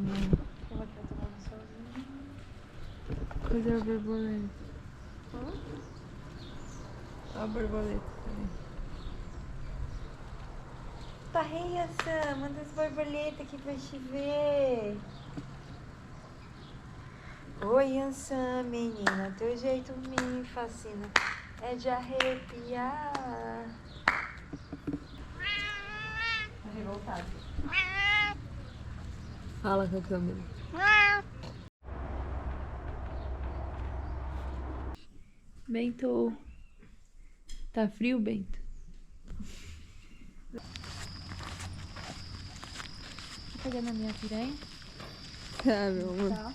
Ela quer tomar sozinha. Cadê a borboleta? A borboleta também. Parreia, Sam, manda as borboletas aqui pra te ver. Oi, Ansan, menina, teu jeito me fascina, é de arrepiar. Tá revoltado. Fala com a câmera. Bento. Tá frio, Bento? Tá pegando a minha piranha? Tá, meu amor. Tá.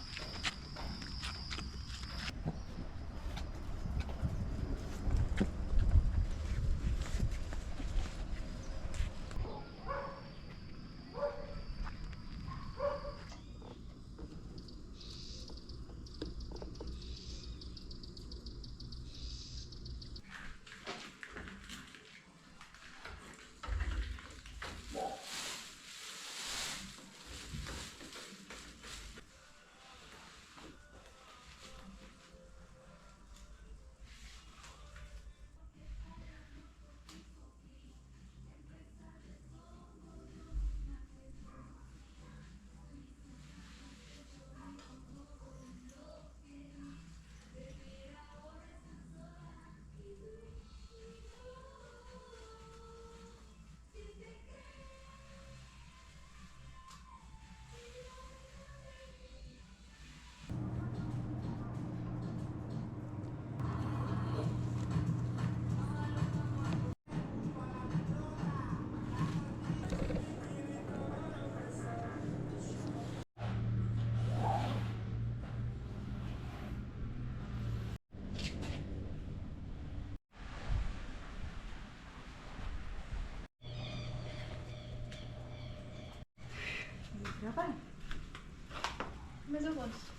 Já vai. Mas eu gosto.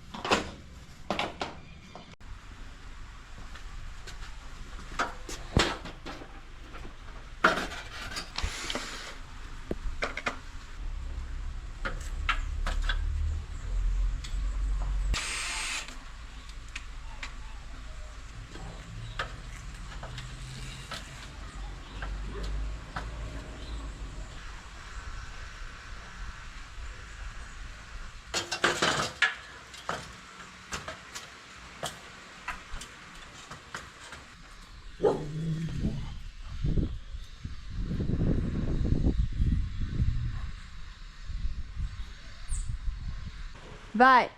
Vai!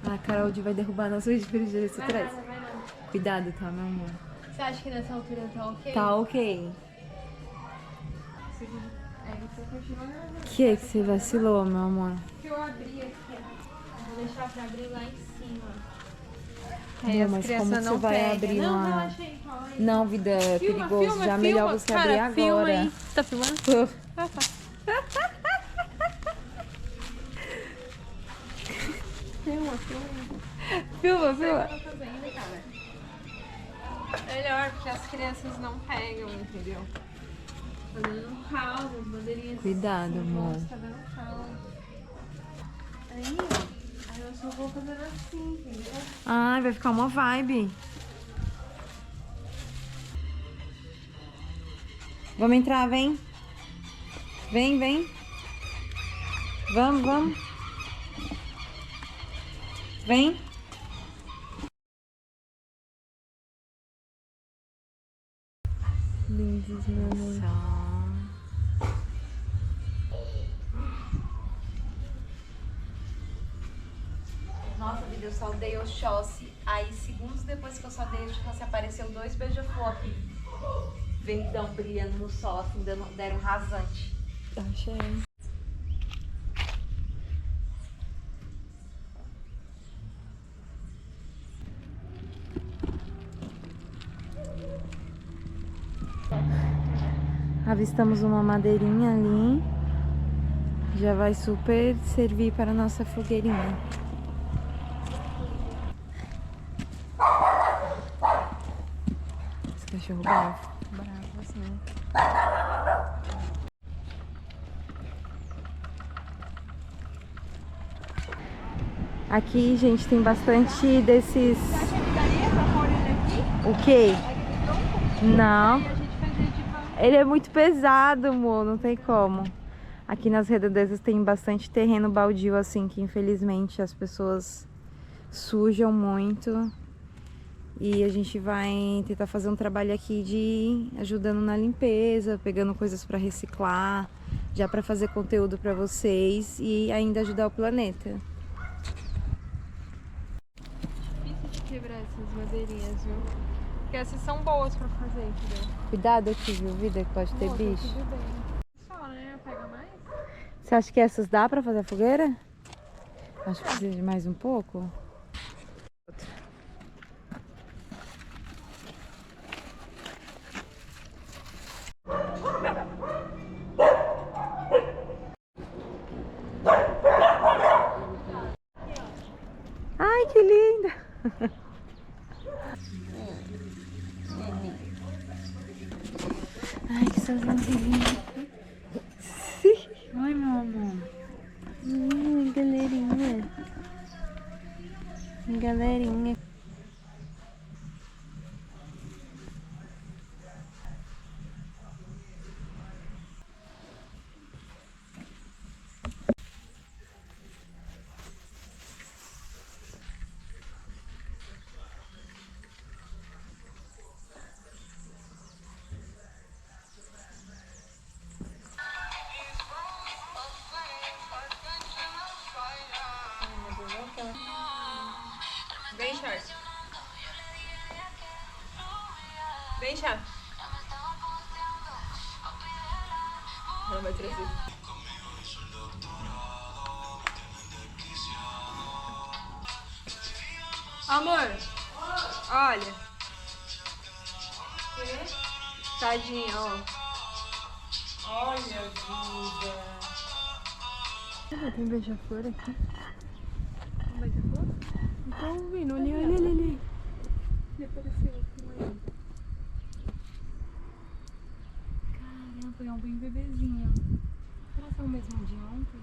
A Carol vai derrubar nosso refrigerante atrás. Vai não. Cuidado, tá, meu amor? Você acha que nessa altura tá ok? Tá ok. Que você vacilou, meu amor? Que eu abri aqui, ó. Vou deixar pra abrir lá em cima. Não, mas como que você vai abrir Não, lá? relaxei, fala aí. Não, vida, é perigoso. Já melhor você abrir agora. Filma aí. Você tá filmando? Ah, tá. Filma. Filma. Tá fazendo, cara. Melhor, porque as crianças não pegam, entendeu? Tá dando caos, as bandeirinhas. Cuidado, amor. Tá dando caos. Aí eu só vou fazendo assim, entendeu? Ai, vai ficar uma vibe. Vamos entrar, vem. Vem. Vamos. Vem. Lindos, meu amor. Nossa, vida, eu saudei o Xossi. Aí, segundos depois que eu saudei o Xossi, apareceu 2 beija-flor aqui. Verdão brilhando no sol, assim, deram um rasante. Achei. Avistamos uma madeirinha ali. Já vai super servir para a nossa fogueirinha. cachorro bravo. Bravo, assim. Aqui, gente, tem bastante desses... Você acha que daria pra pôr ele aqui? O quê? Aqui no tronco? Não. E a gente fazia de van. Ele é muito pesado, amor. Não tem como. Aqui nas redondezas tem bastante terreno baldio, assim, que infelizmente as pessoas sujam muito. E a gente vai tentar fazer um trabalho aqui de ajudando na limpeza, pegando coisas para reciclar, já para fazer conteúdo para vocês e ainda ajudar o planeta. Difícil de quebrar essas madeirinhas, viu? Porque essas são boas pra fazer, entendeu? Cuidado aqui, viu, vida, que pode ter Nossa, bicho. tudo bem. Só, né? Pega mais? Você acha que essas dá para fazer a fogueira? Acho que precisa de mais um pouco. Ai, que linda! Ai, que sozinho. Ai, meu amor. Galerinha. Galerinha. Vem, Charles. Vem, Charles. Ela vai trazer. Amor, olha. Tadinha, ó. Olha, vida. Tem beija-flor aqui. Vai ter flor? Não tô ouvindo. Olha, olha, olha, olha. Ele apareceu aqui, mãe. Caramba, é um bem bebezinho. Será que é o mesmo de ontem?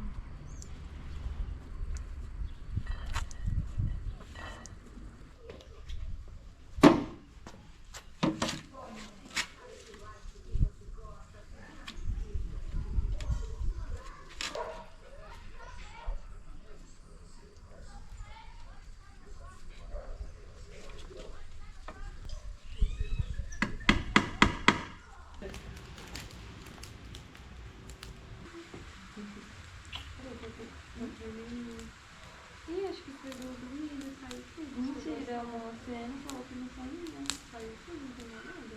Ih, acho que pegou o dormindo, saiu tudo. Mentira, amor. Você não falou que não saiu, né? Saiu tudo, não tem mais nada.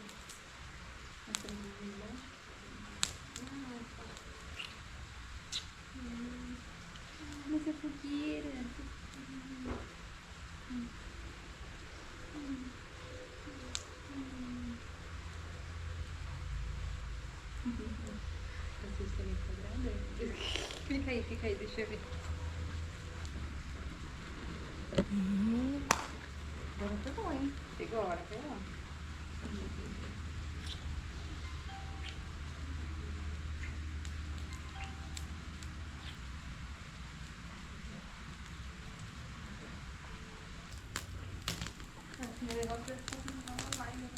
Mas tem que ir, né? Mas é fogueira. Vocês também quadrada? Fica aí, deixa eu ver. Agora pegou, hein? Pegou, agora pegou.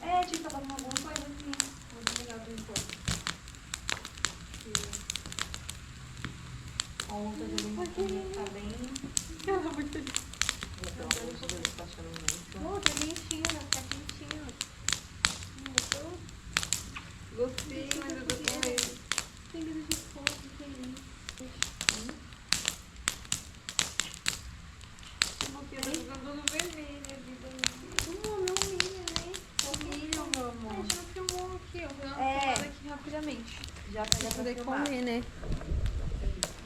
É, tipo, tá fazendo alguma coisa assim. Vou desligar por enquanto. Ontem eu vi tá bem. Ela é muito feliz. Tá achando muito. Oh, tá quentinho, tá quentinho. Gostei, mas eu tô com medo. Tem medo de fogo, que é isso? Eu tô jogando no vermelho, a vida. Meu milho, né? O milho, meu amor. A gente não filmou aqui, eu vou dar uma filmada aqui rapidamente. Já pega Pra pra poder filmar. comer, né?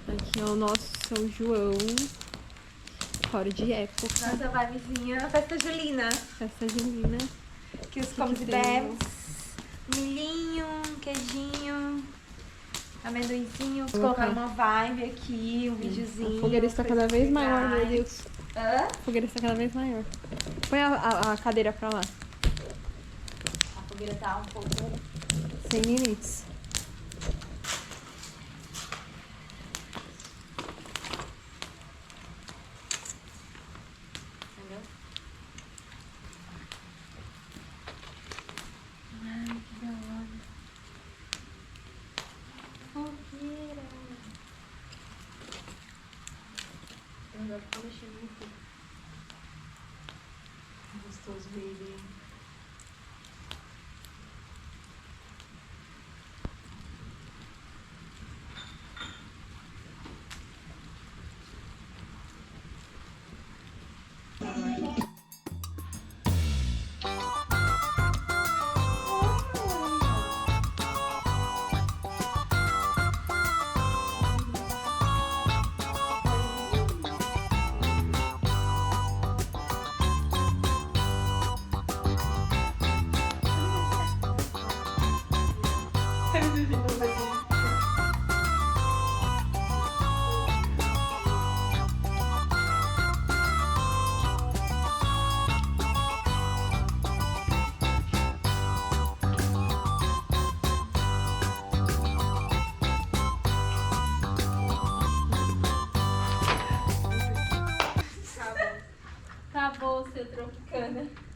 Aqui é o nosso São João. Fora de época. Nossa vibezinha, festa julina. Festa junina. Que os Que comes que e tem? bebes. Milhinho, queijinho, amendoinzinho. Vou colocar uma vibe aqui, um videozinho. A fogueira está cada vez maior, meu Deus. Hã? A fogueira está cada vez maior. Põe a cadeira pra lá. A fogueira tá um pouco... Sem limites. Entendeu? Ai, que da hora. Fogueira. Eu já tô mexendo muito. Gostoso ver ele. Acabou o seu Tropicana.